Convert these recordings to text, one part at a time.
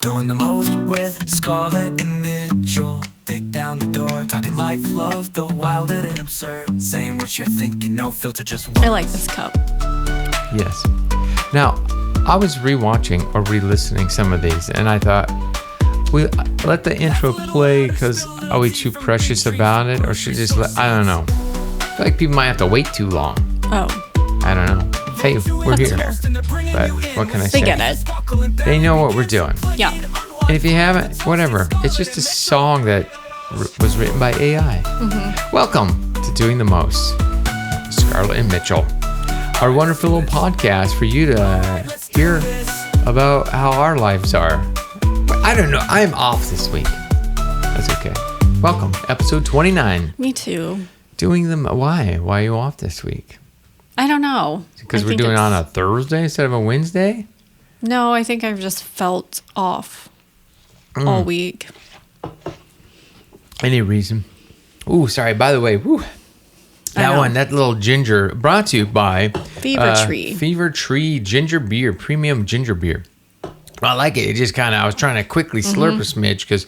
Doing the most with Scarlet and Mitchell. Dig down the door, talking life, love, the wild and absurd. Saying what you're thinking, no filter, just words. I like this cup. Yes. Now, I was rewatching or re-listening some of these, and I thought, we let the intro play because are we too precious about it, or should just let? I don't know. I feel like people might have to wait too long. Oh, I don't know. Hey, we're that's here. fair. But what can I say? They get it. They know what we're doing. Yeah. And if you haven't, whatever. It's just a song that was written by AI. Mm-hmm. Welcome to Doing the Most. Scarlet and Mitchell. Our wonderful little podcast for you to hear about how our lives are. I don't know. I'm off this week. That's okay. Welcome. Episode 29. Me too. Doing them. Why? Why are you off this week? I don't know. Because we're doing it on a Thursday instead of a Wednesday? No, I think I've just felt off all week. Any reason? Ooh, sorry. By the way, that little ginger, brought to you by Fever Tree. Fever Tree ginger beer, premium ginger beer. I like it. It just kind of, I was trying to quickly slurp a smidge because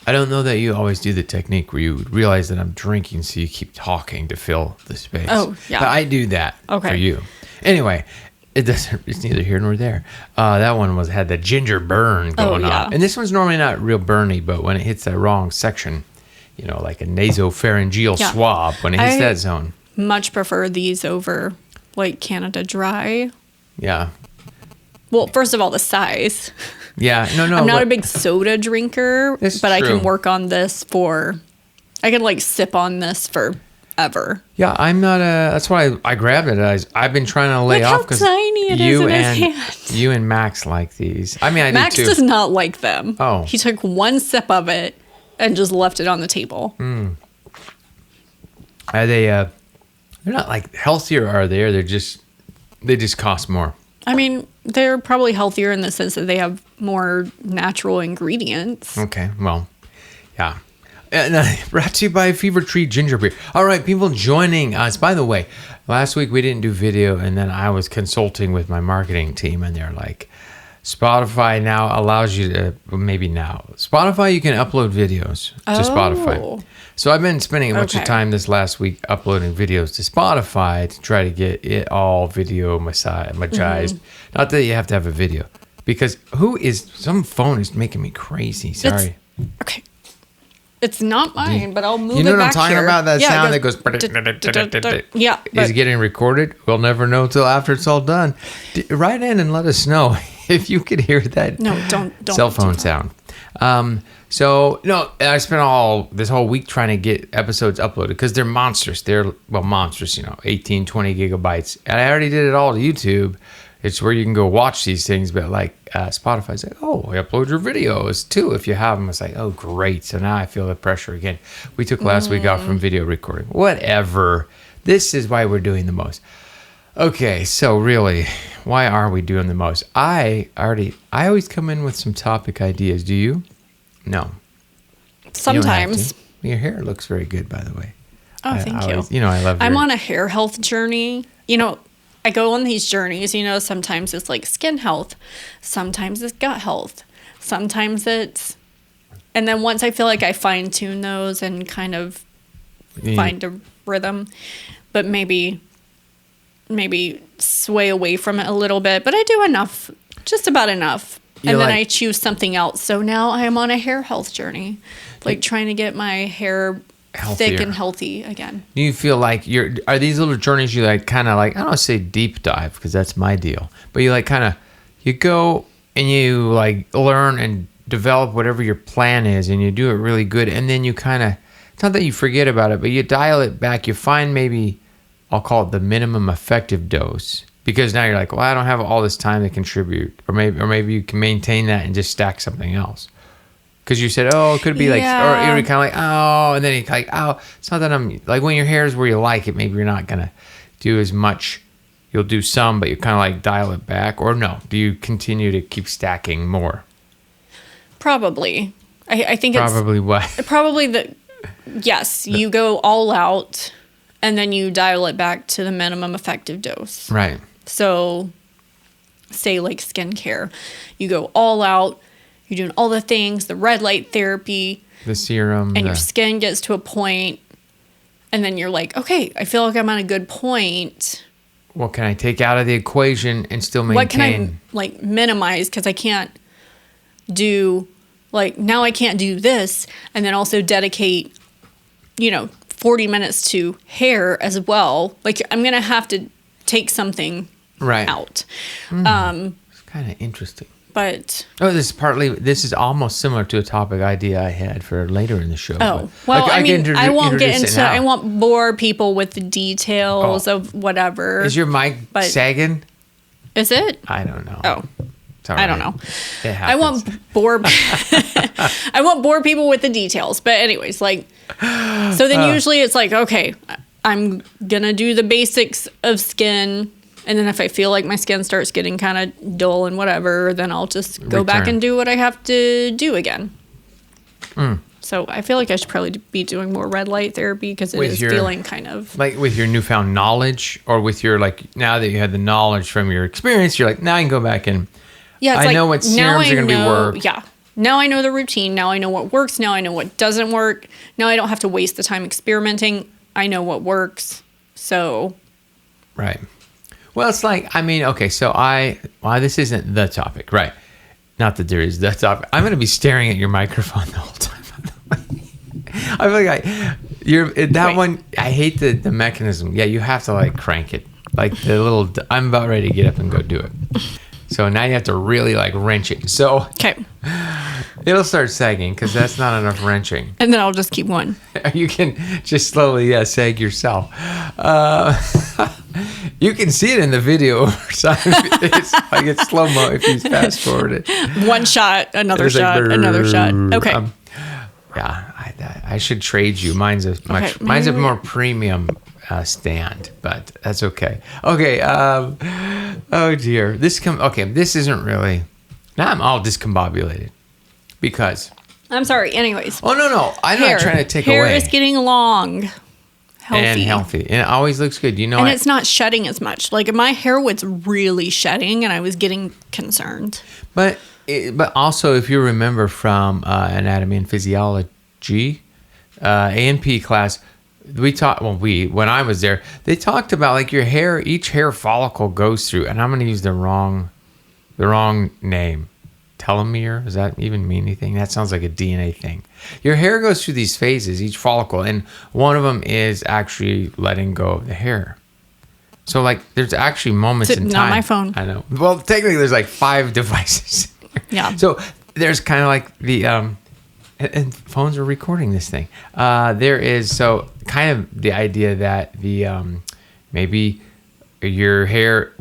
I don't know that you always do the technique where you realize that I'm drinking, so you keep talking to fill the space. Oh, yeah. But I do that for you. Anyway, it's neither here nor there. That one had the ginger burn going on. And this one's normally not real burny, but when it hits that wrong section, you know, like a nasopharyngeal swab, when it hits that zone. Much prefer these over like Canada Dry. Yeah. Well, first of all, the size. Yeah, no. I'm not a big soda drinker, but I can work on this I can like sip on this forever. Yeah, I'm not that's why I grabbed it. I've been trying to lay off because how tiny it is in his hand. You and Max like these. I mean, Max do too. does not like them. Oh. He took one sip of it and just left it on the table. Are they, they're not like healthier, are they? Or they just cost more. I mean, they're probably healthier in the sense that they have more natural ingredients. Okay, well, yeah. Brought to you by Fever Tree Ginger Beer. All right, people joining us. By the way, last week we didn't do video, and then I was consulting with my marketing team, and they're like, Spotify now allows you to, Spotify, you can upload videos to Spotify. So I've been spending a bunch of time this last week uploading videos to Spotify to try to get it all video magized. Not that you have to have a video, because some phone is making me crazy. Sorry. Okay. It's not mine, but I'll move it back. You know what I'm talking here. about? That sound that goes. Yeah. Is it getting recorded? We'll never know till after it's all done. Write in and let us know if you could hear that. No, don't. Cell phone sound. So no, I spent this whole week trying to get episodes uploaded because they're monstrous. They're monstrous. 18, 20 gigabytes, and I already did it all to YouTube. It's where you can go watch these things, but like Spotify's like, upload your videos too if you have them. It's like, oh, great. So now I feel the pressure again. We took last week off from video recording. Whatever. This is why we're doing the most. Okay, so really, why are we doing the most? I always come in with some topic ideas. Do you? No. Sometimes. Your hair looks very good, by the way. Oh, thank you. I love. I'm on a hair health journey. I go on these journeys, sometimes it's like skin health, sometimes it's gut health, sometimes it's, and then once I feel like I fine tune those and kind of find a rhythm, but maybe sway away from it a little bit, but I do enough, just about enough. And then I choose something else. So now I am on a hair health journey, like trying to get my hair healthier. Thick and healthy again. Do you feel like are these little journeys you like kind of like, I don't want to say deep dive because that's my deal, but you like kind of, you go and you like learn and develop whatever your plan is and you do it really good, and then you kind of, it's not that you forget about it, but you dial it back, you find maybe, I'll call it the minimum effective dose, because now you're like, well, I don't have all this time to contribute, or maybe you can maintain that and just stack something else. Because you said, it could be like, or you're kind of like, and then you're like, it's not that I'm, like when your hair is where you like it, maybe you're not going to do as much. You'll do some, but you kind of like dial it back. Or no, do you continue to keep stacking more? Probably. I think probably what? Probably yes, you go all out and then you dial it back to the minimum effective dose. Right. So say like skincare, you go all out. you're doing all the things, the red light therapy, The serum. and your skin gets to a point, and then you're like, okay, I feel like I'm at a good point. What can I take out of the equation and still maintain? What can I like minimize? Because I can't do now I can't do this and then also dedicate, 40 minutes to hair as well. Like I'm going to have to take something out. It's kind of interesting. But this is almost similar to a topic idea I had for later in the show. Oh, well, I won't get into, I won't bore people with the details of whatever. Is your mic sagging? Is it? I don't know. Oh, I don't know. It happens. I won't bore, I won't bore people with the details. But anyways, so then usually it's like, okay, I'm going to do the basics of skin. And then if I feel like my skin starts getting kind of dull and whatever, then I'll just go back and do what I have to do again. So I feel like I should probably be doing more red light therapy because it is feeling kind of... Like with your newfound knowledge or with your, now that you had the knowledge from your experience, you're like, now I can go back and I know what serums are going to be worked. Yeah. Now I know the routine. Now I know what works. Now I know what doesn't work. Now I don't have to waste the time experimenting. I know what works. So... Right. Well, it's okay, so this isn't the topic, right? Not that there is the topic. I'm going to be staring at your microphone the whole time, by the way. I feel like one, I hate the mechanism. Yeah, you have to crank it. I'm about ready to get up and go do it. So now you have to really wrench it. So okay, it'll start sagging because that's not enough wrenching. And then I'll just keep going. You can just slowly sag yourself. You can see it in the video. It's slow mo if you fast forward it. One shot, another shot, another shot. Okay. I should trade you. Mine's a more premium stand, but that's okay. Okay. Oh dear. This isn't really. Now I'm all discombobulated because. I'm sorry. Anyways. Oh no! I'm not trying to take away. Hair is getting long. Healthy, and it always looks good. And it's not shedding as much. My hair was really shedding, and I was getting concerned. But also, if you remember from anatomy and physiology, A&P class, we taught. When I was there, they talked about your hair. Each hair follicle goes through, and I'm going to use the wrong name. Telomere? Does that even mean anything? That sounds like a DNA thing. Your hair goes through these phases, each follicle, and one of them is actually letting go of the hair. So, there's actually moments in time. Not my phone. I know. Well, technically, there's 5 devices. Yeah. So, there's kind of the, and phones are recording this thing. There is, kind of the idea that maybe your hair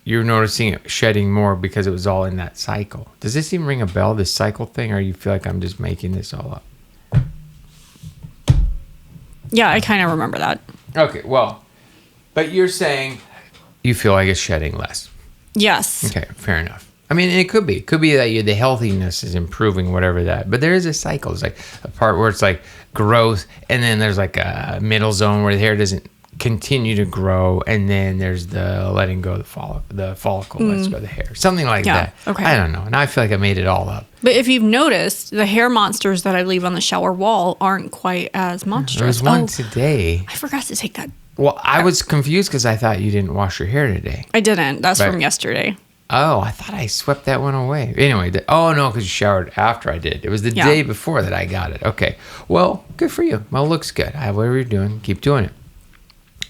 you're noticing it shedding more because it was all in that cycle. Does this even ring a bell, this cycle thing, or you feel like I'm just making this all up? Yeah, I kind of remember that. Okay, well, but you're saying you feel like it's shedding less. Yes. Okay, fair enough. I mean, it could be that the healthiness is improving, whatever that. But there is a cycle. It's a part where it's growth, and then there's a middle zone where the hair doesn't continue to grow, and then there's the letting go of the follicle lets go of the hair, something like that. Okay. I don't know, and I feel like I made it all up. But if you've noticed, the hair monsters that I leave on the shower wall aren't quite as monstrous. There was one today. I forgot to take that. Well, I was confused because I thought you didn't wash your hair today. I didn't. That's from yesterday. Oh, I thought I swept that one away. Anyway, no, because you showered after I did. It was the day before that I got it. Okay, well, good for you. Well, it looks good. Whatever you're doing, keep doing it.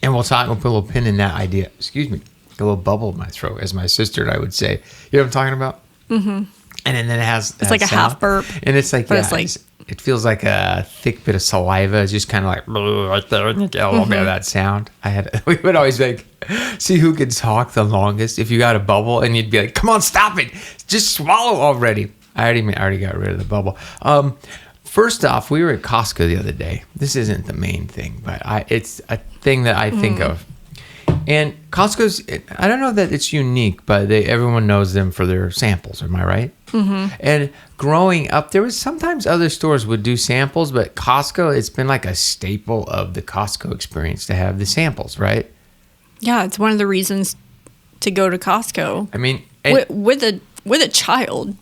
And we'll put a little pin in that idea. Excuse me. A little bubble in my throat, as my sister and I would say. You know what I'm talking about? Mm-hmm. And then it has... It's like a half burp. And it's it feels like a thick bit of saliva. It's just kind of right there. A little bit of that sound. We would always see who could talk the longest. If you got a bubble and you'd be like, come on, stop it. Just swallow already. I already got rid of the bubble. First off, we were at Costco the other day. This isn't the main thing, but it's a thing that I think of. And Costco's, I don't know that it's unique, but everyone knows them for their samples. Am I right? Mm-hmm. And growing up, there was sometimes other stores would do samples, but Costco, it's been a staple of the Costco experience to have the samples, right? Yeah, it's one of the reasons to go to Costco. I mean, with a child.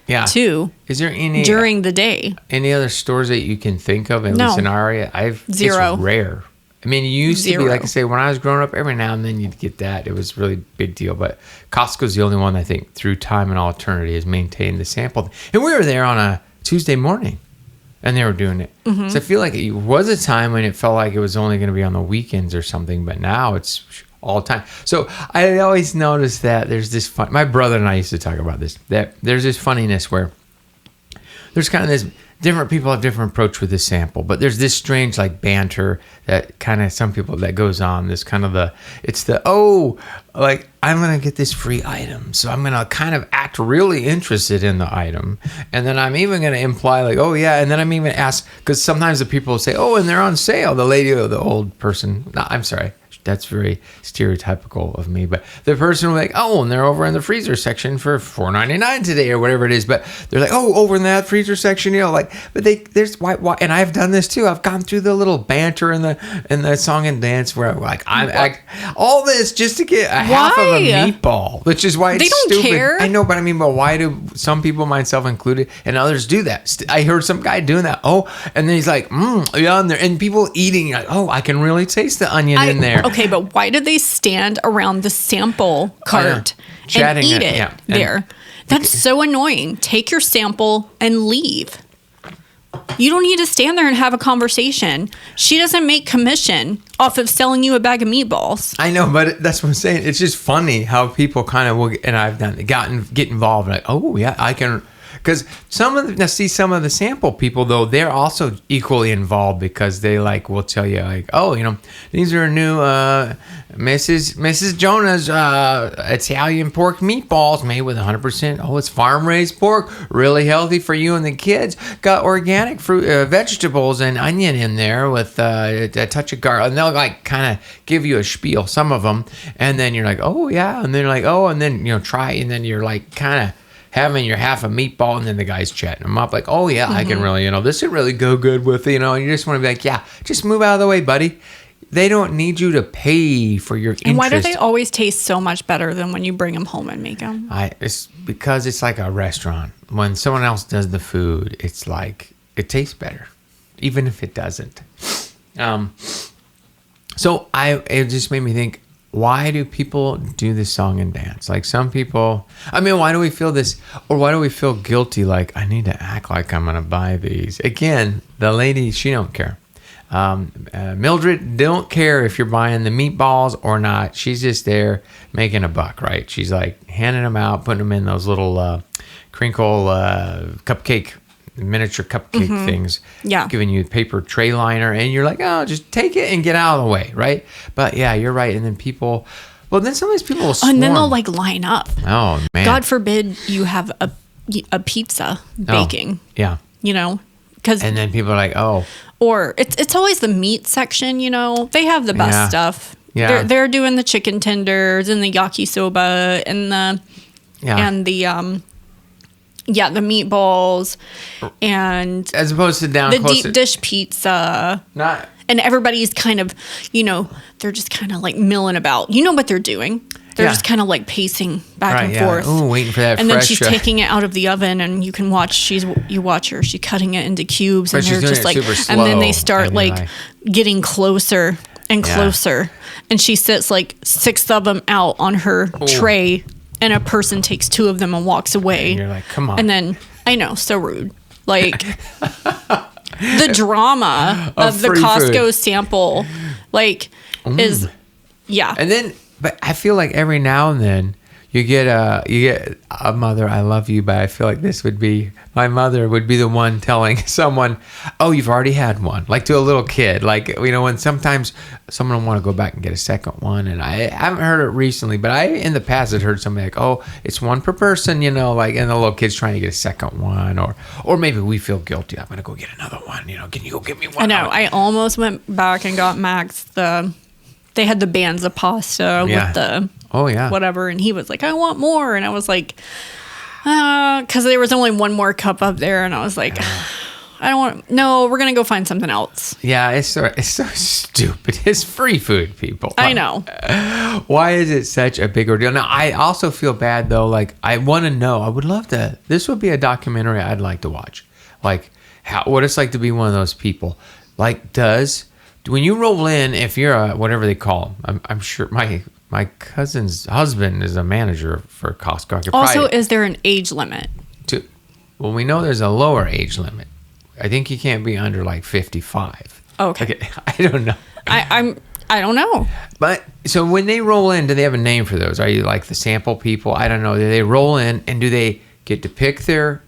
Yeah. too. Is there any during the day? Any other stores that you can think of, at No. least in our area? Zero. It's rare. I mean, it used to be, Zero. like I say, when I was growing up, every now and then you'd get that. It was a really big deal. But Costco's the only one, I think, through time and all eternity has maintained the sample. And we were there on a Tuesday morning, and they were doing it. Mm-hmm. So I feel like it was a time when it felt like it was only going to be on the weekends or something. But now it's all the time. So I always noticed that there's this fun. My brother and I used to talk about this, that there's this funniness where there's kind of this different people have different approach with this sample, but there's this strange like banter that kind of some people that goes on, this kind of like I'm going to get this free item. So I'm going to kind of act really interested in the item. And then I'm even going to imply like, oh yeah. And then I'm even ask, because sometimes the people will say, oh, and they're on sale. The lady or the old person. No, I'm sorry. That's very stereotypical of me, but the person will be like, oh, and they're over in the freezer section for $4.99 today or whatever it is. But they're like, oh, over in that freezer section, like, but there's why, and I've done this too. I've gone through the little banter in the song and dance where I'm all this just to get a half of a meatball, which is why it's they don't stupid. care. I know, but I mean, but why do some people, myself included, and others do that? I heard some guy doing that. Oh, and then he's like, yeah, and people eating, like, oh, I can really taste the onion in there. Okay, but why do they stand around the sample cart and eat it there? That's so annoying. Take your sample and leave. You don't need to stand there and have a conversation. She doesn't make commission off of selling you a bag of meatballs. I know, but that's what I'm saying. It's just funny how people kind of will, and I've get involved. Like, oh yeah, I can. Because some of the sample people though, they're also equally involved because they will tell you like, oh, these are new Mrs. Jonah's Italian pork meatballs made with 100%. Oh, it's farm raised pork, really healthy for you and the kids. Got organic fruit, vegetables and onion in there with a touch of garlic. And they'll kind of give you a spiel, some of them, and then you're like, oh yeah, and then oh, and then try, and then you're kind of having your half a meatball, and then the guy's chatting them up like, oh yeah, I can really, this would really go good with, and you just want to be like, yeah, just move out of the way, buddy. They don't need you to pay for your interest. And why do they always taste so much better than when you bring them home and make them? It's because it's like a restaurant. When someone else does the food, it's like, it tastes better, even if it doesn't. So it just made me think, why do people do this song and dance? Like some people, why do we feel this, or why do we feel guilty? Like, I need to act like I'm going to buy these. Again, the lady, she don't care. Mildred don't care if you're buying the meatballs or not. She's just there making a buck, right? She's like handing them out, putting them in those little crinkle miniature cupcake things, giving you paper tray liner, and you're like, oh, just take it and get out of the way, right? But yeah, you're right. And then then sometimes people will swarm. And then they'll line up. Oh man, God forbid you have a pizza baking. Oh, yeah, and then people are like, oh, or it's always the meat section. They have the best stuff. Yeah, they're doing the chicken tenders and the yakisoba and the meatballs, and as opposed to down the closer, deep dish pizza. And everybody's kind of, they're just kind of milling about. You know what they're doing. They're just kind of pacing back and forth. Ooh, waiting for that. And fresh, then she's taking it out of the oven, and you can watch. You watch her. She's cutting it into cubes, and they're just and then they start getting closer and closer, and she sits 6 of them out on her tray. And a person takes 2 of them and walks away. And you're like, come on. And then, I know, so rude. The drama of the Costco sample, is, yeah. And then, but I feel like every now and then you get a mother, I love you, but I feel like my mother would be the one telling someone, oh, you've already had one, to a little kid, when sometimes someone will want to go back and get a second one. And I haven't heard it recently, but I in the past had heard somebody oh, it's one per person, and the little kid's trying to get a second one, or maybe we feel guilty, I'm gonna go get another one, can you go get me one? I know, I almost went back and got Max they had the bands of pasta with the whatever, and he was like, I want more, and I was like, because there was only one more cup up there, and I was like, I don't want. No, we're gonna go find something else. Yeah, it's so stupid. It's free food, people. I know. Why is it such a big ordeal? Now, I also feel bad though. Like, I want to know. I would love to. This would be a documentary I'd like to watch. Like, what it's like to be one of those people. Like, when you roll in, if you're a whatever they call them, I'm sure my cousin's husband is a manager for Costco. I could Also, probably- is there an age limit? Well, we know there's a lower age limit. I think you can't be under like 55. Okay. I don't know. I don't know. But so when they roll in, do they have a name for those? Are you like the sample people? I don't know. Do they roll in and do they get to pick their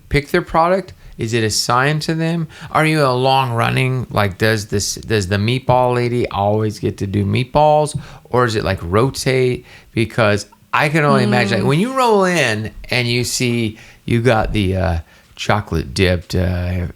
product? Is it assigned to them? Are you a long running, like does the meatball lady always get to do meatballs, or is it like rotate? Because I can only imagine, like, when you roll in and you see you got the chocolate dipped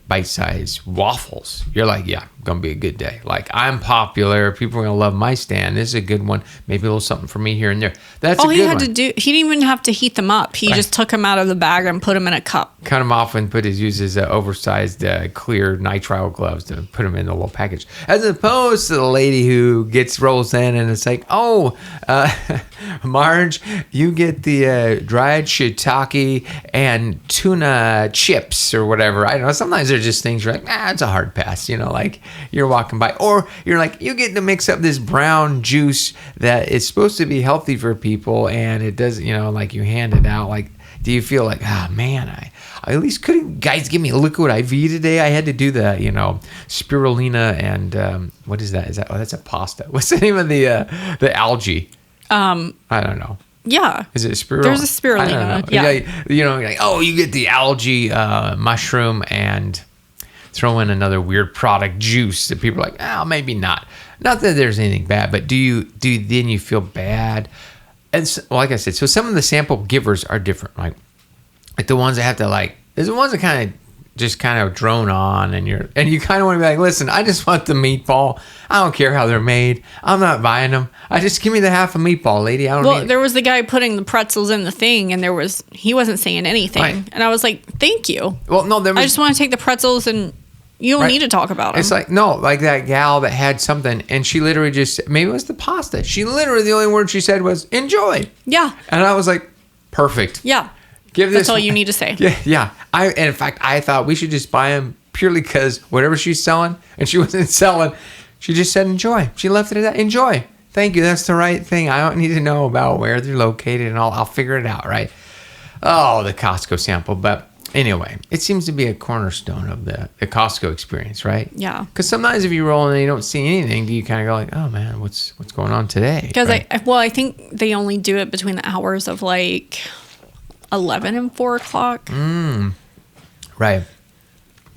bite-sized waffles, you're like, yeah, gonna be a good day. Like, I'm popular, people are gonna love my stand, this is a good one, maybe a little something for me here and there. That's All a he good had one. to do, he didn't even have to heat them up. He just took them out of the bag and put them in a cup. Cut them off and use his oversized clear nitrile gloves to put them in a little package, as opposed to the lady who rolls in and it's like, oh, Marge, you get the dried shiitake and tuna chips or whatever. I don't know, sometimes they're just things you're like, it's a hard pass, like you're walking by, or you're like, you get to mix up this brown juice that is supposed to be healthy for people and it doesn't, like you hand it out. Like, do you feel like, man, I at least couldn't guys give me a liquid IV today? I had to do the, spirulina and what is that? That's a pasta. What's the name of the algae? I don't know. Yeah. Is it spirulina? There's a spirulina. I don't know. Yeah. You're like, oh, you get the algae mushroom and throw in another weird product juice that people are like, maybe not. Not that there's anything bad, but do then you feel bad? And so, like I said, so some of the sample givers are different. Like the ones that have to there's the ones that kind of drone on and you kind of want to be like, listen, I just want the meatball. I don't care how they're made. I'm not buying them. I just give me the half a meatball, lady. I don't need. There was the guy putting the pretzels in the thing, and he wasn't saying anything, Right. and I was like, thank you. Well, no, I just want to take the pretzels, and you don't Right. need to talk about them. It's like, no, like that gal that had something and she literally just, maybe it was the pasta. She literally, the only word she said was, enjoy. Yeah. And I was like, perfect. Yeah. Give this. That's all you need to say. Yeah. And in fact, I thought we should just buy them purely because whatever she's selling, and she wasn't selling, she just said, enjoy. She left it at that. Enjoy. Thank you. That's the right thing. I don't need to know about where they're located and I'll figure it out, right? Oh, the Costco sample. But anyway, it seems to be a cornerstone of the Costco experience, right? Yeah. Because sometimes if you roll in and you don't see anything, do you kind of go like, oh man, what's going on today? Because right? I think they only do it between the hours of 11 and 4 o'clock. Right.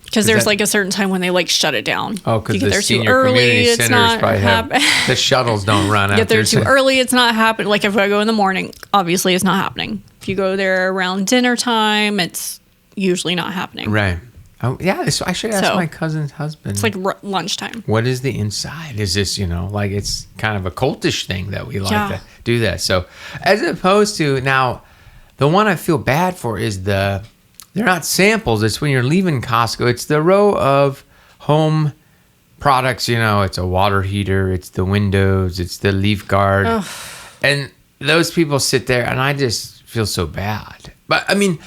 Because there's a certain time when they shut it down. Oh, because you the get senior there too early, community it's centers not probably have happening. the shuttles don't run out Get there there. too early, it's not happening. Like if I go in the morning, obviously it's not happening. If you go there around dinner time, it's usually not happening. Right. Oh yeah. So I should ask my cousin's husband. It's like lunchtime. What is the inside? Is this, it's kind of a cultish thing that we like Yeah. to do that. So as opposed to now, the one I feel bad for is they're not samples. It's when you're leaving Costco. It's the row of home products. It's a water heater. It's the windows. It's the leaf guard. Ugh. And those people sit there and I just feel so bad. But I mean,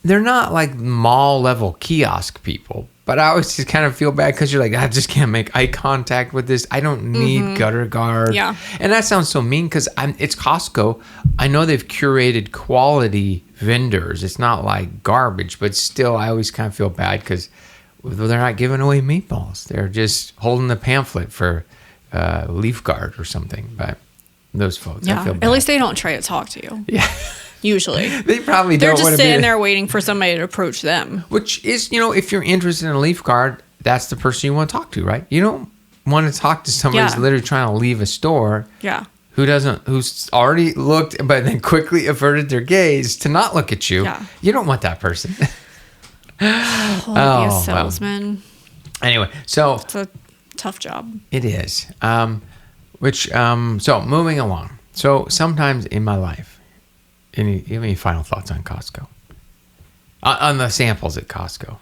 they're not like mall level kiosk people. But I always just kind of feel bad because you're like, I just can't make eye contact with this. I don't need gutter guard. Yeah. And that sounds so mean because it's Costco. I know they've curated quality vendors. It's not like garbage, but still, I always kind of feel bad because they're not giving away meatballs. They're just holding the pamphlet for leaf guard or something. But those folks, I feel bad. At least they don't try to talk to you. Yeah. Usually. They probably They're don't just want to be sitting there waiting for somebody to approach them. Which is, if you're interested in a leaf guard, that's the person you want to talk to, right? You don't want to talk to somebody who's literally trying to leave a store. Yeah. Who's already looked, but then quickly averted their gaze to not look at you. Yeah. You don't want that person. Be a salesman. Anyway, so It's a tough job. it is. So moving along. So sometimes in my life, any final thoughts on Costco? On the samples at Costco?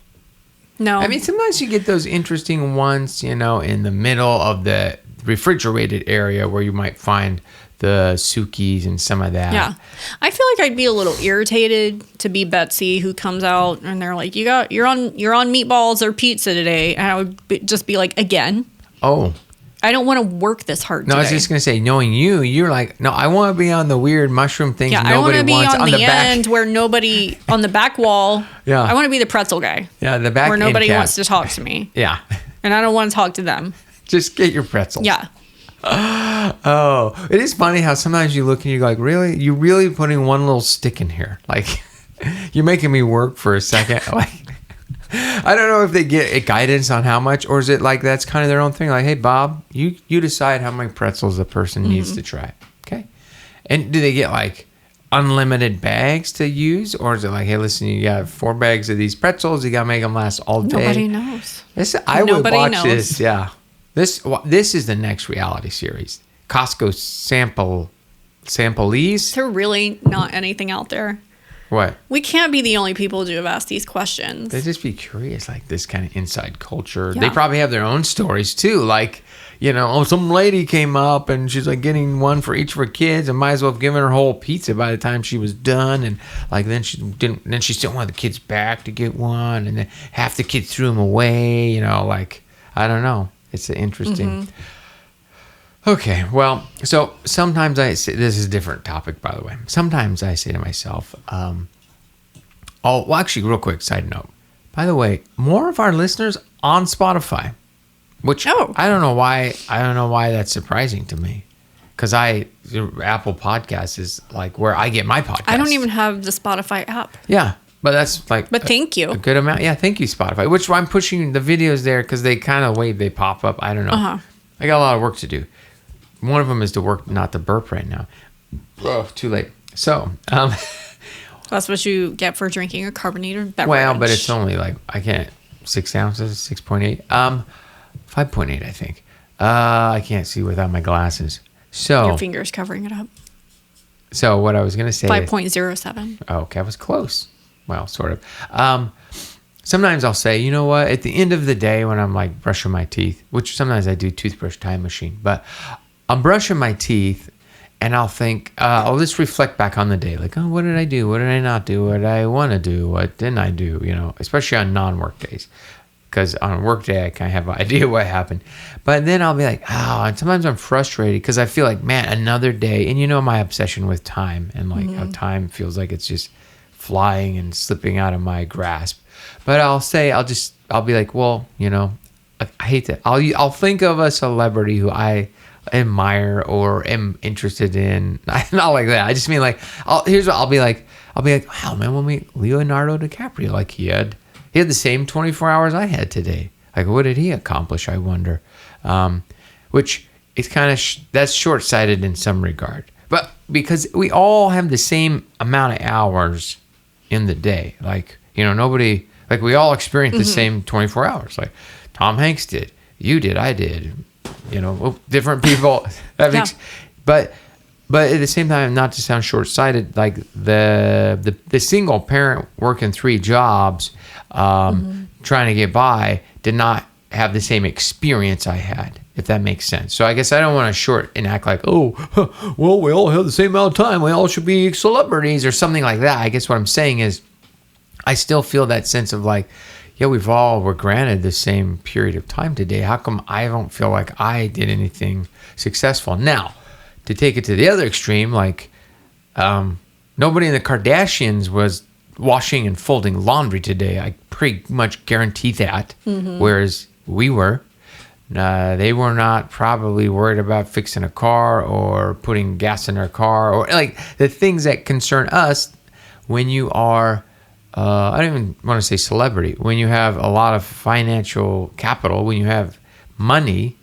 No. I mean, sometimes you get those interesting ones, in the middle of the refrigerated area where you might find the Sukis and some of that. Yeah. I feel like I'd be a little irritated to be Betsy who comes out and they're like, you're on meatballs or pizza today. And I would just be like, again? Oh. I don't want to work this hard No, today. I was just going to say, knowing you're like, no, I want to be on the weird mushroom things I want nobody to be wants on the back. end where nobody, on the back wall. Yeah. I want to be the pretzel guy. Yeah, the back where end nobody cap. wants to talk to me. Yeah. And I don't want to talk to them. Just get your pretzels. Yeah. Oh, it is funny how sometimes you look and you go like, really? You really putting one little stick in here? Like, you're making me work for a second. Like, I don't know if they get a guidance on how much, or is it like that's kind of their own thing? Like, hey, Bob, you decide how many pretzels the person needs to try. Okay. And do they get like unlimited bags to use, or is it like, hey, listen, you got 4 bags of these pretzels, you got to make them last all day? Nobody knows. I would Nobody watch knows. this. Yeah. This is the next reality series. Costco samplees. There really not anything out there. What? We can't be the only people to have asked these questions. They just be curious, like this kind of inside culture. Yeah. They probably have their own stories too. Like, some lady came up and she's like getting one for each of her kids, and might as well have given her whole pizza by the time she was done. And like then she didn't. Then she still wanted the kids back to get one, and then half the kids threw them away. Like I don't know. It's interesting. Okay, well, so sometimes I say, this is a different topic, by the way. Sometimes I say to myself, actually, real quick, side note. By the way, more of our listeners on Spotify, which I don't know why that's surprising to me. Because Apple Podcasts is like where I get my podcast. I don't even have the Spotify app. Yeah. But that's like But thank you. A good amount. Yeah, thank you, Spotify. Which I'm pushing the videos there because they kind of they pop up. I don't know. I got a lot of work to do. One of them is to work, not to burp right now. Oh, too late. So, that's what you get for drinking a carbonated beverage. well, but it's only like, I can't, 6 ounces, 6.8, 5.8, I think. I can't see without my glasses. So your fingers covering it up. So what I was going to say 5.07. Oh, okay, I was close. Well, sort of. Sometimes I'll say, you know what, at the end of the day when I'm like brushing my teeth, which sometimes I do toothbrush time machine, but I'm brushing my teeth and I'll think, I'll just reflect back on the day. Like, oh, what did I do? What did I not do? What did I want to do? What didn't I do? Especially on non-work days. Because on a work day, I kind of have an idea what happened. But then I'll be like, and sometimes I'm frustrated because I feel like, man, another day. And my obsession with time and like how time feels like it's just flying and slipping out of my grasp. But I'll be like, well, I hate that. I'll think of a celebrity who I admire or am interested in. Not like that. I just mean like, here's what I'll be like, wow, man, when Leonardo DiCaprio, like he had the same 24 hours I had today. Like, what did he accomplish, I wonder? Which is kind of, that's short-sighted in some regard. But because we all have the same amount of hours in the day. Like, nobody, like we all experience the same 24 hours. Like Tom Hanks did, you did, I did, different people. But at the same time, not to sound short-sighted, like the single parent working 3 jobs, trying to get by, did not have the same experience I had, if that makes sense. So I guess I don't want to short and act like, well, we all have the same amount of time. We all should be celebrities or something like that. I guess what I'm saying is I still feel that sense of like, yeah, we're granted the same period of time today. How come I don't feel like I did anything successful? Now, to take it to the other extreme, like nobody in the Kardashians was washing and folding laundry today. I pretty much guarantee that. Whereas we were. They were not probably worried about fixing a car or putting gas in their car or like the things that concern us when you are, I don't even want to say celebrity, when you have a lot of financial capital, when you have money,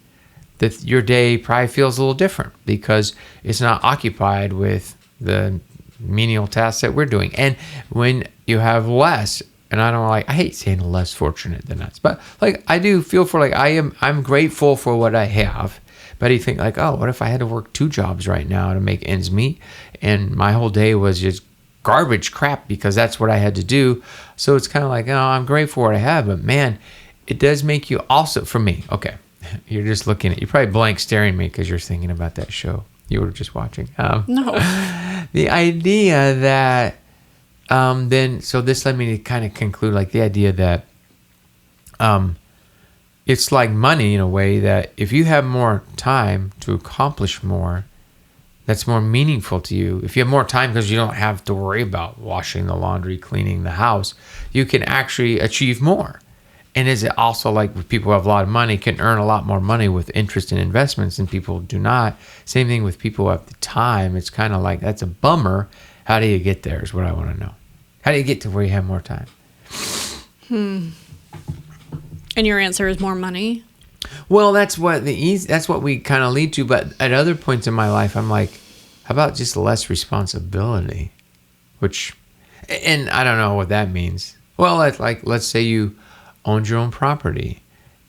that your day probably feels a little different because it's not occupied with the menial tasks that we're doing. And when you have less, and I hate saying less fortunate than us, but like I do feel for like I'm grateful for what I have. But you think like, oh, what if I had to work 2 jobs right now to make ends meet, and my whole day was just garbage crap because that's what I had to do. So it's kind of like, oh, I'm grateful for what I have, but man, it does make you also, for me, okay, you're just looking at, you're probably blank staring at me because you're thinking about that show you were just watching. No. The idea that, then, so this led me to kind of conclude, like the idea that it's like money in a way that if you have more time to accomplish more, that's more meaningful to you. If you have more time because you don't have to worry about washing the laundry, cleaning the house, you can actually achieve more. And is it also like with people who have a lot of money can earn a lot more money with interest in investments and people do not? Same thing with people who have the time. It's kind of like, that's a bummer. How do you get there is what I want to know. How do you get to where you have more time? And your answer is more money? Well, that's what that's what we kind of lead to. But at other points in my life, I'm like, how about just less responsibility? And I don't know what that means. Well, let's say you owned your own property,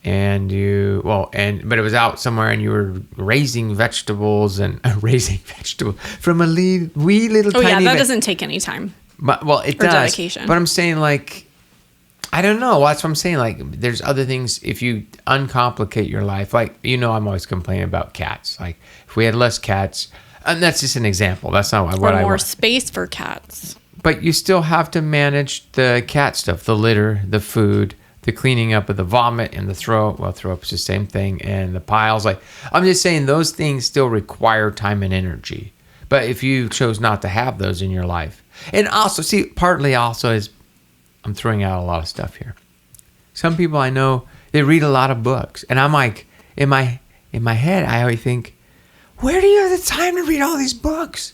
but it was out somewhere, and you were raising vegetables from a wee little tiny. Oh yeah, that doesn't take any time. But it does. Dedication. But I'm saying like, I don't know. That's what I'm saying. Like, there's other things. If you uncomplicate your life, like, I'm always complaining about cats. Like, if we had less cats, and that's just an example. That's not what I want. Or more space for cats. But you still have to manage the cat stuff, the litter, the food, the cleaning up of the vomit and the throw. Well, throw up is the same thing, and the piles. Like, I'm just saying those things still require time and energy. But if you chose not to have those in your life, and also partly also is. I'm throwing out a lot of stuff here. Some people I know, they read a lot of books. And I'm like, in my head, I always think, where do you have the time to read all these books?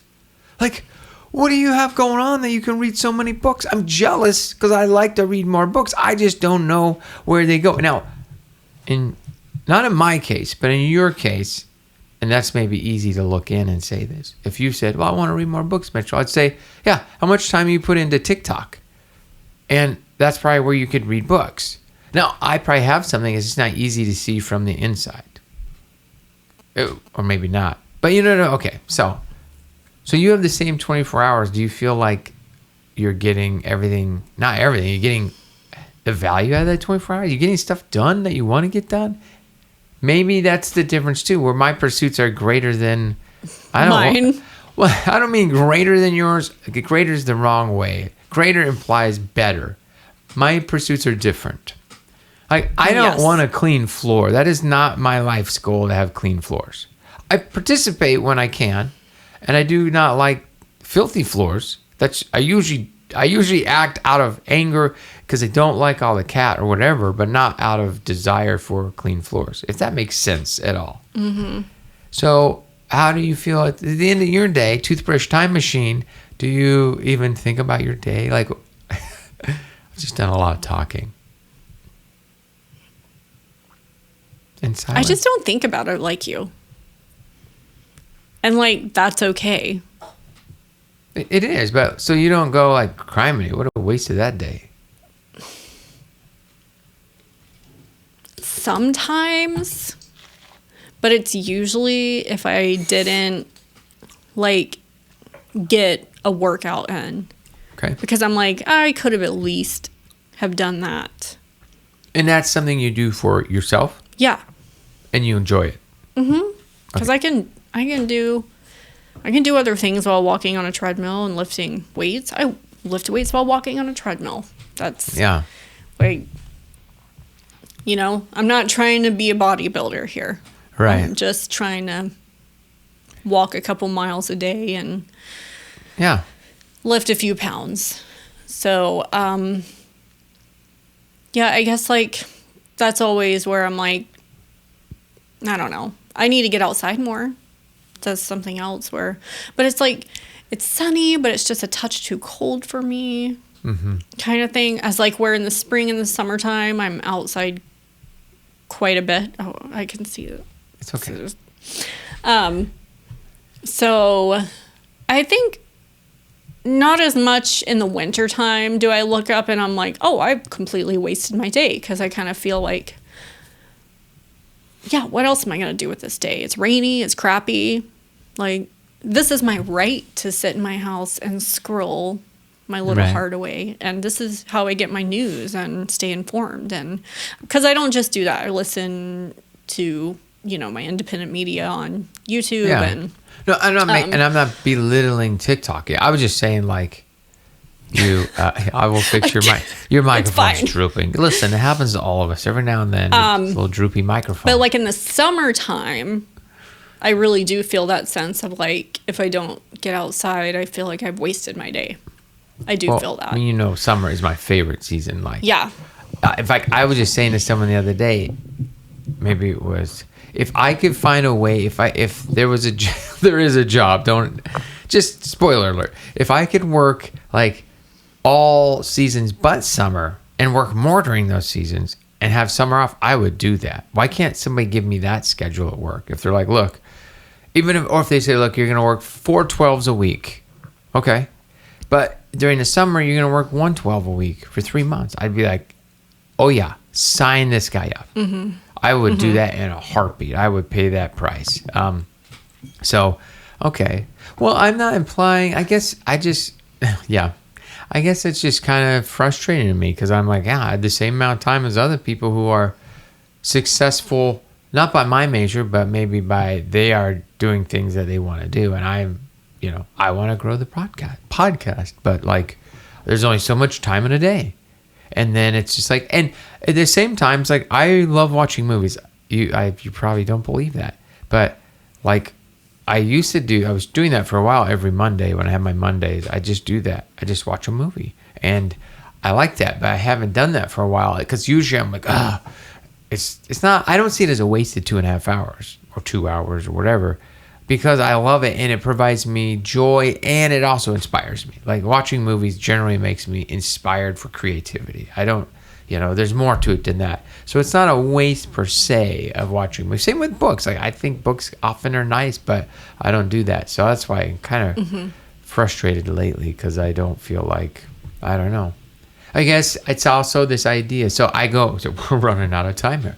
Like, what do you have going on that you can read so many books? I'm jealous because I like to read more books. I just don't know where they go. Now, not in my case, but in your case, and that's maybe easy to look in and say this. If you said, well, I want to read more books, Mitchell, I'd say, yeah, how much time you put into TikTok? And that's probably where you could read books. Now, I probably have something that's just not easy to see from the inside. Or maybe not. But okay. So you have the same 24 hours. Do you feel like you're getting everything, not everything, you're getting the value out of that 24 hours? You're getting stuff done that you want to get done? Maybe that's the difference too, where my pursuits are greater than mine. Well, I don't mean greater than yours. Greater is the wrong way. Greater implies better. My pursuits are different. I don't want a clean floor. That is not my life's goal to have clean floors. I participate when I can, and I do not like filthy floors. I usually act out of anger because I don't like all the cat or whatever, but not out of desire for clean floors, if that makes sense at all. Mm-hmm. So how do you feel at the end of your day, toothbrush time machine, do you even think about your day? Like, I've just done a lot of talking. In silence. I just don't think about it like you. And like, that's okay. It is, but so you don't go like, criminy, what a waste of that day. Sometimes, but it's usually if I didn't like get a workout in. Okay. Because I'm like, I could have at least have done that. And that's something you do for yourself? Yeah. And you enjoy it? Mm-hmm. Because okay. I can do other things while walking on a treadmill and lifting weights. I lift weights while walking on a treadmill. That's like, I'm not trying to be a bodybuilder here. Right. I'm just trying to walk a couple miles a day and lift a few pounds. So, I guess like that's always where I'm like, I don't know. I need to get outside more. That's something else but it's like, it's sunny, but it's just a touch too cold for me, kind of thing. As like where in the spring and the summertime, I'm outside quite a bit. Oh, I can see it. It's okay. So I think not as much in the wintertime do I look up and I'm like, oh, I've completely wasted my day, because I kind of feel like, what else am I going to do with this day? It's rainy, it's crappy. Like, this is my right to sit in my house and scroll my little heart away. And this is how I get my news and stay informed. And because I don't just do that, I listen to, my independent media on YouTube. Yeah. And No, I'm not belittling TikTok. I was just saying, like, I will fix your microphone's drooping. Listen, it happens to all of us every now and then. It's a little droopy microphone. But like in the summertime, I really do feel that sense of like, if I don't get outside, I feel like I've wasted my day. I do feel that. I mean, summer is my favorite season. Like, yeah. In fact, I was just saying to someone the other day, maybe it was, if I could find a way, if there was there is a job, just spoiler alert. If I could work like all seasons but summer and work more during those seasons and have summer off, I would do that. Why can't somebody give me that schedule at work? If they're like, look, or if they say, look, you're going to work 4 12s a week. Okay. But during the summer, you're going to work 1 12 a week for 3 months. I'd be like, oh yeah, sign this guy up. Mm-hmm. I would do that in a heartbeat. I would pay that price. Okay. Well, I'm not implying, I guess it's just kind of frustrating to me because I'm like, I had the same amount of time as other people who are successful, not by my measure, but maybe they are doing things that they want to do. And I want to grow the podcast, but like, there's only so much time in a day. And then it's just like, and at the same time, it's like, I love watching movies. You probably don't believe that, but like, I was doing that for a while every Monday when I have my Mondays. I just do that. I just watch a movie and I like that, but I haven't done that for a while because usually I'm like, it's not, I don't see it as a wasted 2.5 hours or 2 hours or whatever, because I love it and it provides me joy and it also inspires me. Like watching movies generally makes me inspired for creativity. There's more to it than that. So it's not a waste per se of watching movies. Same with books. Like I think books often are nice, but I don't do that. So that's why I'm kind of frustrated lately because I don't feel like, I don't know. I guess it's also this idea. So we're running out of time here.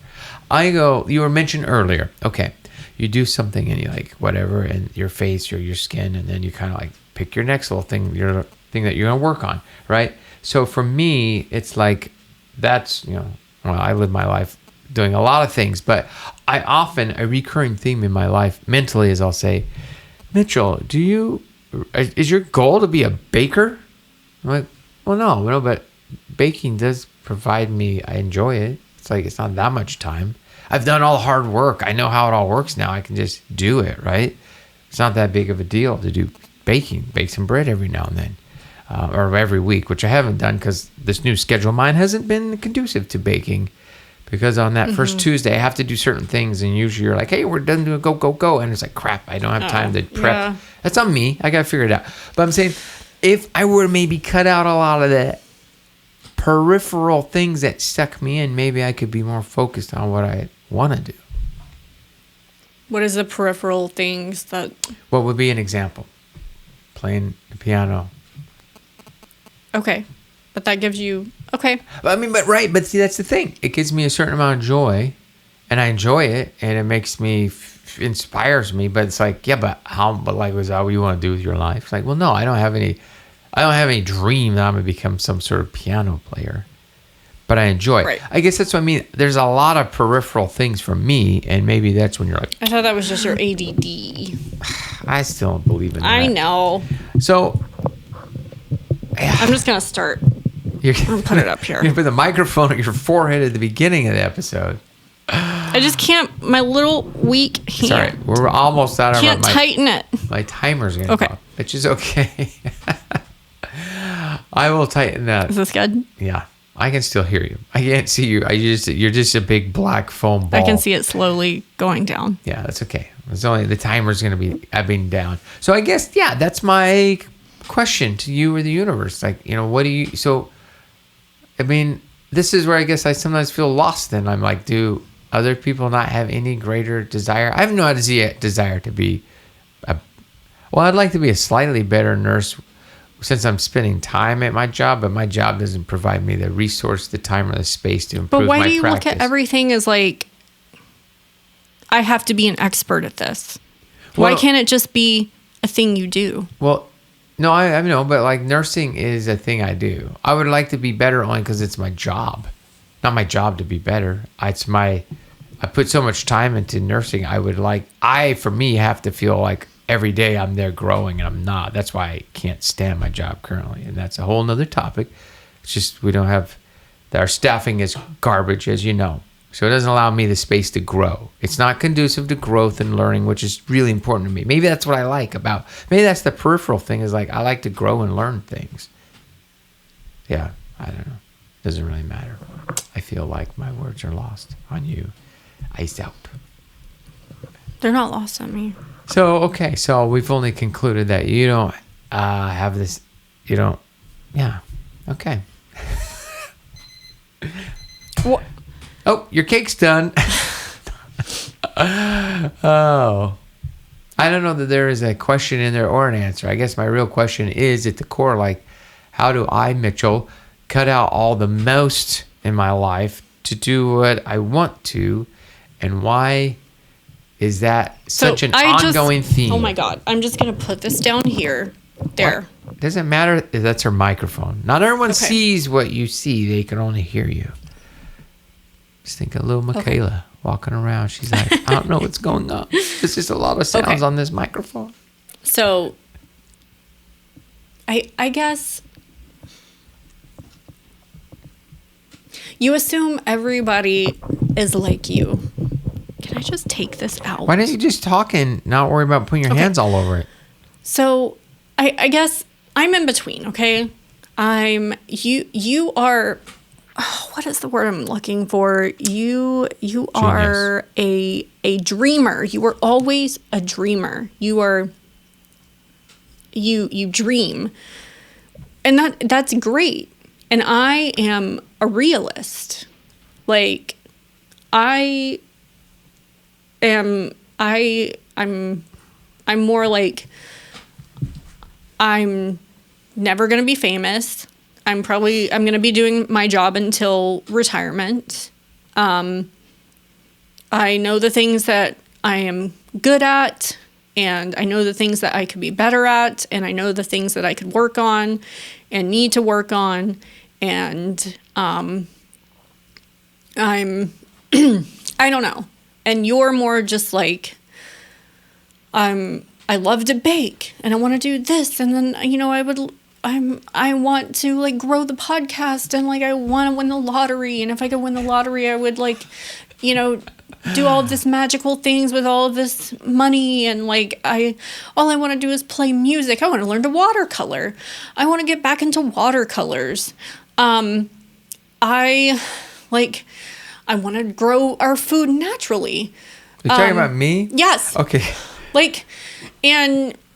You were mentioned earlier. Okay. You do something and you like whatever and your face or your skin, and then you kind of like pick your next little thing, your thing that you're going to work on. Right. So for me, it's like, that's, I live my life doing a lot of things, but a recurring theme in my life mentally is I'll say, Mitchell, is your goal to be a baker? I'm like, well, no, but baking does provide me, I enjoy it. It's like, it's not that much time. I've done all the hard work. I know how it all works now. I can just do it, right? It's not that big of a deal to do baking, bake some bread every now and then. Or every week, which I haven't done because this new schedule of mine hasn't been conducive to baking. Because on that first Tuesday, I have to do certain things, and usually you're like, "Hey, we're done doing go," and it's like, "Crap, I don't have time to prep." Yeah. That's on me. I gotta figure it out. But I'm saying, if I were to maybe cut out a lot of the peripheral things that suck me in, maybe I could be more focused on what I want to do. What is the peripheral things that? What would be an example? Playing the piano. Okay. But that gives you... Okay. But see, that's the thing. It gives me a certain amount of joy, and I enjoy it, and it makes me... inspires me, but it's like, yeah, but is that what you want to do with your life? It's like, well, no, I don't have any dream that I'm going to become some sort of piano player, but I enjoy it. Right. I guess that's what I mean. There's a lot of peripheral things for me, and maybe that's when you're like... I thought that was just your ADD. I still don't believe in that. I know. So... I'm just going to start. I'm going to put it up here. You're going to put the microphone at your forehead at the beginning of the episode. I just can't. My little weak hand. Sorry, we're almost out of Can't tighten it. My timer's going to go off, which is okay. I will tighten that. Is this good? Yeah. I can still hear you. I can't see you. You're just a big black foam ball. I can see it slowly going down. Yeah, that's okay. It's only the timer's going to be ebbing down. So I guess, yeah, that's my question to you or the universe. Like, what do you... So, I mean, this is where I guess I sometimes feel lost. And I'm like, do other people not have any greater desire? I have no desire to be I'd like to be a slightly better nurse since I'm spending time at my job, but my job doesn't provide me the resource, the time, or the space to improve my practice. But why do you look at everything as like, I have to be an expert at this? Why can't it just be a thing you do? Well, No, I know, but like nursing is a thing I do. I would like to be better only because it's my job. Not my job to be better. I put so much time into nursing. For me, have to feel like every day I'm there growing, and I'm not. That's why I can't stand my job currently, and that's a whole nother topic. It's just we don't have, our staffing is garbage, as you know. So it doesn't allow me the space to grow. It's not conducive to growth and learning, which is really important to me. Maybe that's what I like about, maybe that's the peripheral thing, is like I like to grow and learn things. Yeah, I don't know. Doesn't really matter. I feel like my words are lost on you. Iced out. They're not lost on me. So, okay. So we've only concluded that you don't have this, yeah. Okay. What? Oh, your cake's done. Oh. I don't know that there is a question in there or an answer. I guess my real question is at the core, like, how do I, Mitchell, cut out all the most in my life to do what I want to, and why is that such an ongoing theme? Oh my God. I'm just going to put this down here. There. What? Doesn't matter if that's her microphone. Not everyone sees what you see. They can only hear you. Just think of little Michaela walking around. She's like, I don't know what's going on. There's just a lot of sounds on this microphone. So, I guess you assume everybody is like you. Can I just take this out? Why don't you just talk and not worry about putting your hands all over it? So, I guess I'm in between, okay? You are... Oh, what is the word I'm looking for? You are a dreamer. You are always a dreamer. You dream. And that's great. And I am a realist. Like I'm more like I'm never going to be famous. I'm going to be doing my job until retirement. I know the things that I am good at, and I know the things that I could be better at, and I know the things that I could work on and need to work on. And I'm, I don't know. And you're more just like, I love to bake, and I want to do this, and then, I want to like grow the podcast, and like I want to win the lottery, and if I could win the lottery, I would like, do all of this magical things with all of this money, and like all I want to do is play music. I want to learn to watercolor. I want to get back into watercolors. I want to grow our food naturally. You're talking about me? Yes. Okay.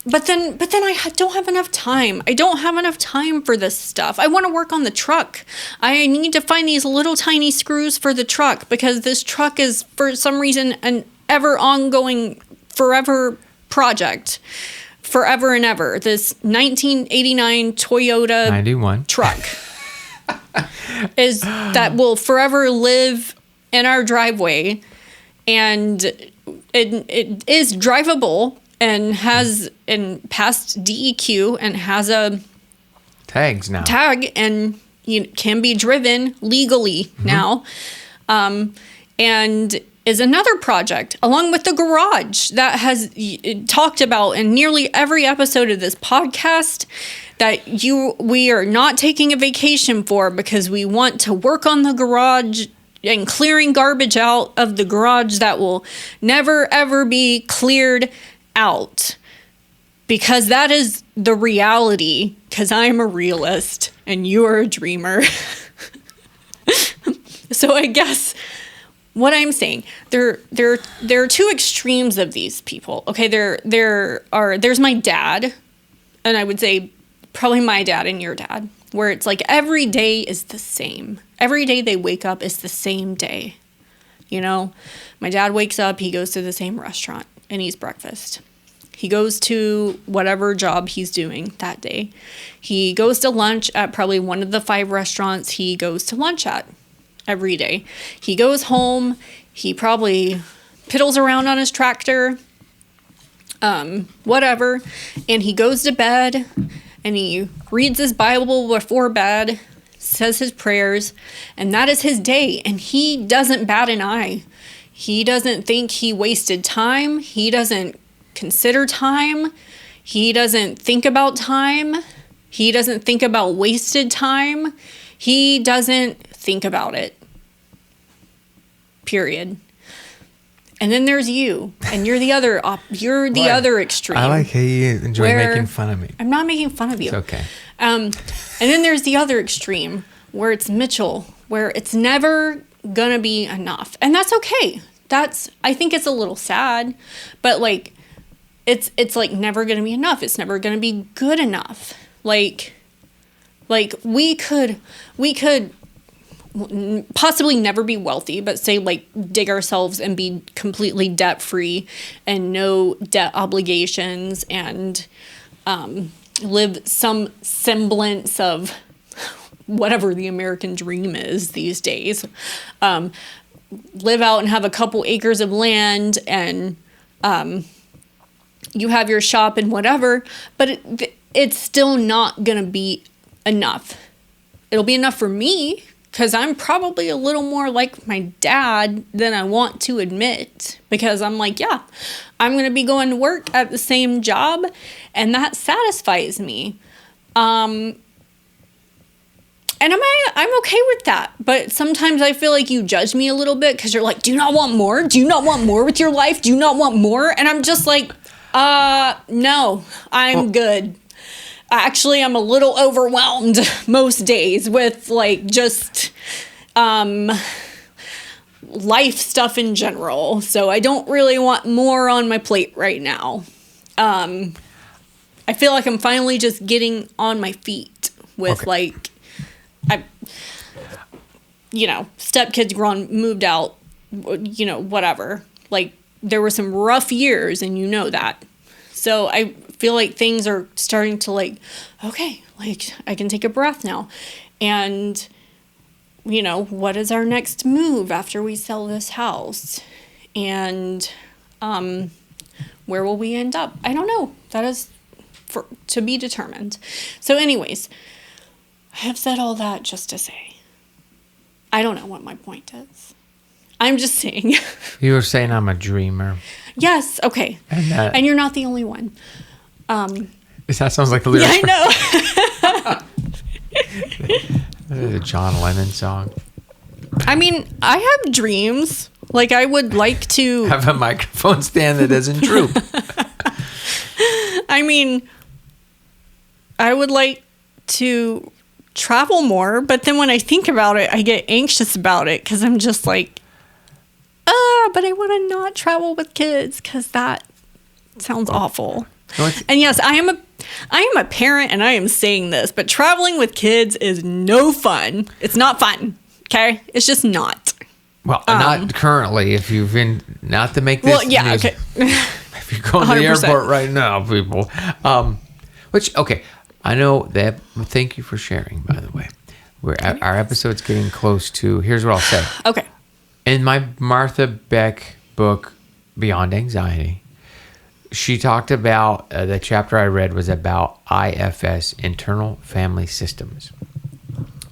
But then I don't have enough time. I don't have enough time for this stuff. I want to work on the truck. I need to find these little tiny screws for the truck, because this truck is, for some reason, an ever ongoing, forever project. Forever and ever. This 1989 Toyota 91 truck that will forever live in our driveway, and it is drivable, and has passed DEQ, and has a tags now tag, and can be driven legally now, and is another project along with the garage that has talked about in nearly every episode of this podcast that we are not taking a vacation for, because we want to work on the garage and clearing garbage out of the garage that will never ever be cleared out, because that is the reality, because I'm a realist and you are a dreamer. So I guess what I'm saying, there are two extremes of these people. Okay, there's my dad, and I would say probably my dad and your dad, where it's like every day is the same. Every day they wake up is the same day. My dad wakes up, he goes to the same restaurant and eats breakfast. He goes to whatever job he's doing that day. He goes to lunch at probably one of the 5 restaurants he goes to lunch at every day. He goes home. He probably piddles around on his tractor, whatever. And he goes to bed, and he reads his Bible before bed, says his prayers, and that is his day. And he doesn't bat an eye. He doesn't think he wasted time. He doesn't consider time. He doesn't think about time. He doesn't think about wasted time. He doesn't think about it. Period. And then there's you, and you're the other other extreme. I like how you enjoy making fun of me. I'm not making fun of you. It's okay. And then there's the other extreme where it's Mitchell, where it's never gonna be enough, and that's okay. I think it's a little sad, but like, it's like never gonna be enough. It's never gonna be good enough. Like we could possibly never be wealthy, but say like dig ourselves and be completely debt free and no debt obligations and live some semblance of whatever the American dream is these days. Live out and have a couple acres of land and you have your shop and whatever, but it's still not gonna be enough. It'll be enough for me, because I'm probably a little more like my dad than I want to admit. Because I'm like, yeah, I'm going to be going to work at the same job, and that satisfies me. And I'm okay with that. But sometimes I feel like you judge me a little bit because you're like, do you not want more? Do you not want more with your life? Do you not want more? And I'm just like, no, I'm good. Actually, I'm a little overwhelmed most days with like just life stuff in general. So I don't really want more on my plate right now. I feel like I'm finally just getting on my feet with like, stepkids moved out, whatever. Like there were some rough years and you know that. So I feel like things are starting to like, okay, like I can take a breath now. And, what is our next move after we sell this house? And where will we end up? I don't know. That is to be determined. So anyways, I have said all that just to say, I don't know what my point is. I'm just saying. You were saying I'm a dreamer. Yes. Okay. And you're not the only one. That sounds like the lyrics. Yeah, I know. The John Lennon song. I mean, I have dreams. Like I would like to have a microphone stand that doesn't droop. I mean, I would like to travel more, but then when I think about it, I get anxious about it because I'm just like, but I want to not travel with kids because that sounds awful. And yes, I am a parent and I am saying this, but traveling with kids is no fun. It's not fun. Okay? It's just not. Well, not currently. If you've been, not to make this. Well, yeah, news, okay. If you're going to the 100%. airport right now, people. I know that. Thank you for sharing, by the way. Our episode's getting close to. Here's what I'll say. Okay. In my Martha Beck book, Beyond Anxiety, she talked about the chapter I read was about IFS, internal family systems.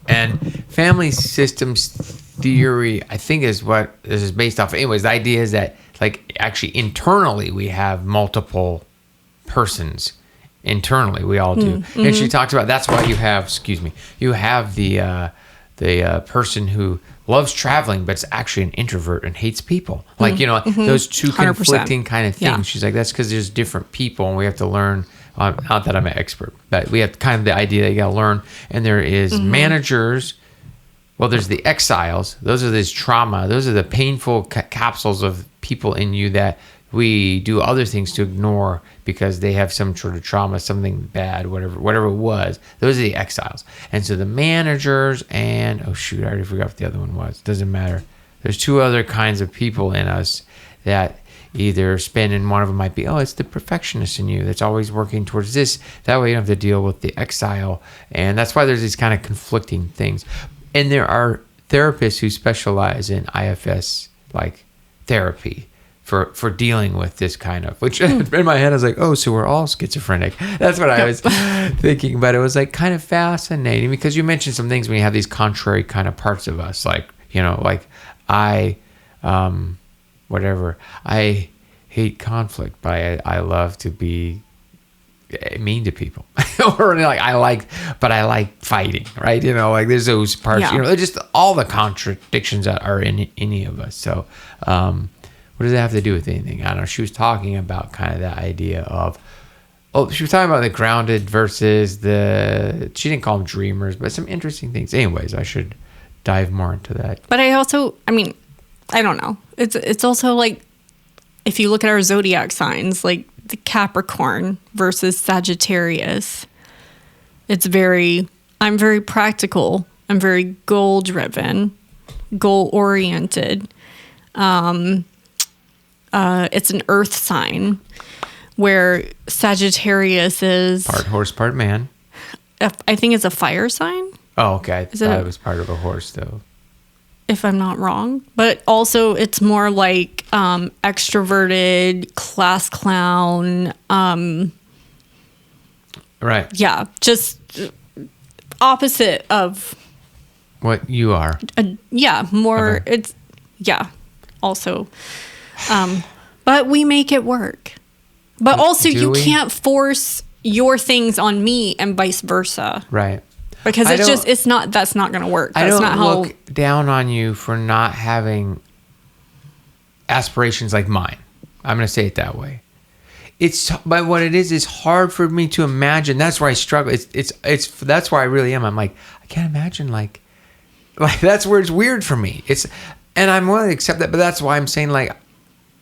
And family systems theory, I think, is what this is based off. Anyways, the idea is that, like, actually internally we have multiple persons. Internally, we all do. Mm-hmm. And she talks about that's why you have the person who loves traveling, but it's actually an introvert and hates people. Like, those two conflicting 100%. Kind of things. Yeah. She's like, that's because there's different people and we have to learn. Not that I'm an expert, but we have kind of the idea that you got to learn. And there is managers. Well, there's the exiles. Those are this trauma. Those are the painful capsules of people in you that we do other things to ignore because they have some sort of trauma, something bad, whatever it was. Those are the exiles. And so the managers and, I already forgot what the other one was. Doesn't matter. There's two other kinds of people in us that either spin, and one of them might be, it's the perfectionist in you that's always working towards this. That way you don't have to deal with the exile. And that's why there's these kind of conflicting things. And there are therapists who specialize in IFS, like therapy. for dealing with this kind of, which in my head I was like, oh, so we're all schizophrenic. That's what I was thinking. But it was like kind of fascinating because you mentioned some things when you have these contrary kind of parts of us, like, you know, like I hate conflict, but I love to be mean to people. Or like I like fighting, right? You know, like there's those parts, you know, just all the contradictions that are in any of us. So what does it have to do with anything? I don't know. She was talking about kind of that idea of, she was talking about the grounded versus she didn't call them dreamers, but some interesting things. Anyways, I should dive more into that. But I don't know. It's also like, if you look at our zodiac signs, like the Capricorn versus Sagittarius, I'm very practical. I'm very goal driven, goal oriented. It's an earth sign where Sagittarius is Part horse, part man. I think it's a fire sign. Oh, okay. I thought it was part of a horse, though. If I'm not wrong. But also it's more like extroverted, class clown. Right. Yeah, just opposite of what you are. More. Okay. It's also, but we make it work. But also, you can't force your things on me and vice versa. Right. Because that's not going to work. I That's don't not how. look down on you for not having aspirations like mine. I'm going to say it that way. But what it is hard for me to imagine. That's where I struggle. That's where I really am. I'm like, I can't imagine like that's where it's weird for me. And I'm willing to accept that, but that's why I'm saying like,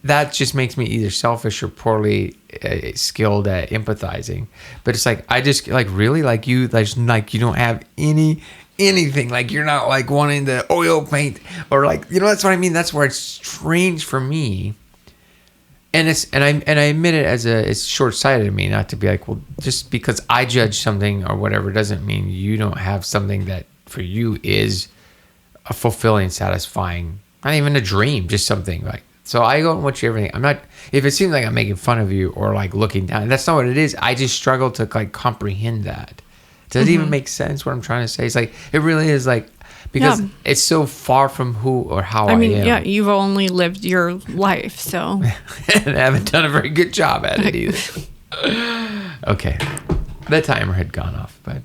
that just makes me either selfish or poorly skilled at empathizing. But it's like, I just like, really, like you don't have anything, like you're not like wanting to oil paint or like, you know, that's what I mean. That's where it's strange for me. And I admit it it's short-sighted of me not to be like, well, just because I judge something or whatever doesn't mean you don't have something that for you is a fulfilling, satisfying, not even a dream, just something like. So I go and watch everything. I'm not, if it seems like I'm making fun of you or like looking down, that's not what it is. I just struggle to like comprehend that. Does it even make sense what I'm trying to say? It's like, it really is like, because it's so far from who or how I am. Yeah, you've only lived your life, so. And I haven't done a very good job at it either. Okay. The timer had gone off, but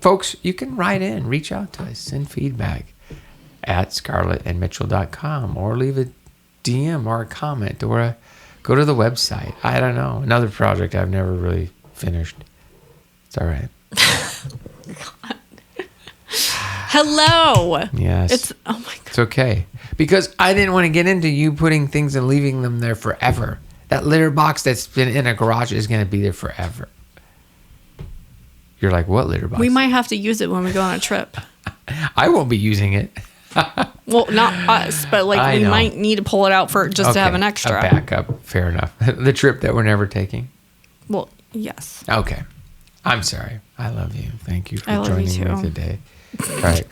folks, you can write in, reach out to us, send feedback at scarletandmitchell.com or leave a DM or a comment or go to the website. I don't know. Another project I've never really finished. It's all right. God. Hello. Yes. Oh my God. It's okay. Because I didn't want to get into you putting things and leaving them there forever. That litter box that's been in a garage is going to be there forever. You're like, what litter box? We might have to use it when we go on a trip. I won't be using it. Well, not us, but like we might need to pull it out to have an extra. A backup. Fair enough. The trip that we're never taking. Well, yes. Okay. I'm sorry. I love you. Thank you for I love joining you too. me today. All right.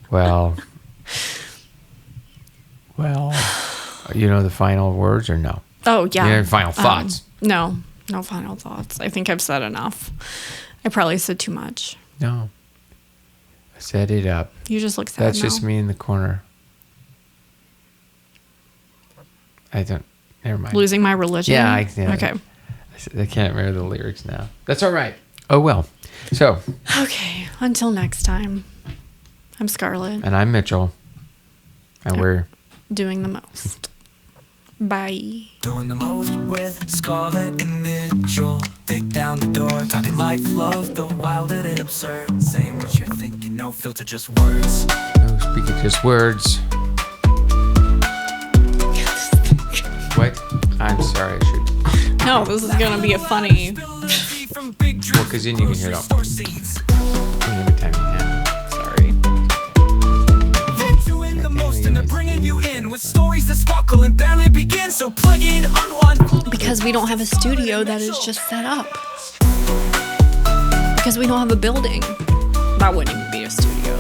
Well, you know the final words or no? Oh, yeah. You know, final thoughts? No final thoughts. I think I've said enough. I probably said too much. No. I set it up. You just look sad That's now. just me in the corner. Never mind. Losing my religion? Yeah, okay. I can't remember the lyrics now. That's all right. Oh, well. So. Okay. Until next time. I'm Scarlet. And I'm Mitchell. And we're doing the most. Bye. Doing the most with Scarlet and Mitchell. Take down the door, talking life, love, the wild and absurd. Saying what you're thinking, no filter, just words. No speaking, just words. What? I'm sorry, I should. No, this is gonna be a funny. Well, because then you can hear it all. Every time you have. Sorry. They're doing the most and they're bringing you in with stories that sparkle and barely begin. So plug in on one. Because we don't have a studio that is just set up. Because we don't have a building. That wouldn't even be a studio.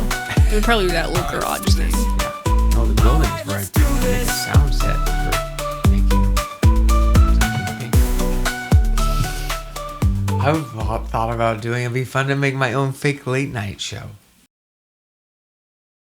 It would probably be that little garage thing. No, the building's right there. Make a sound set for thought about doing. It'd be fun to make my own fake late night show.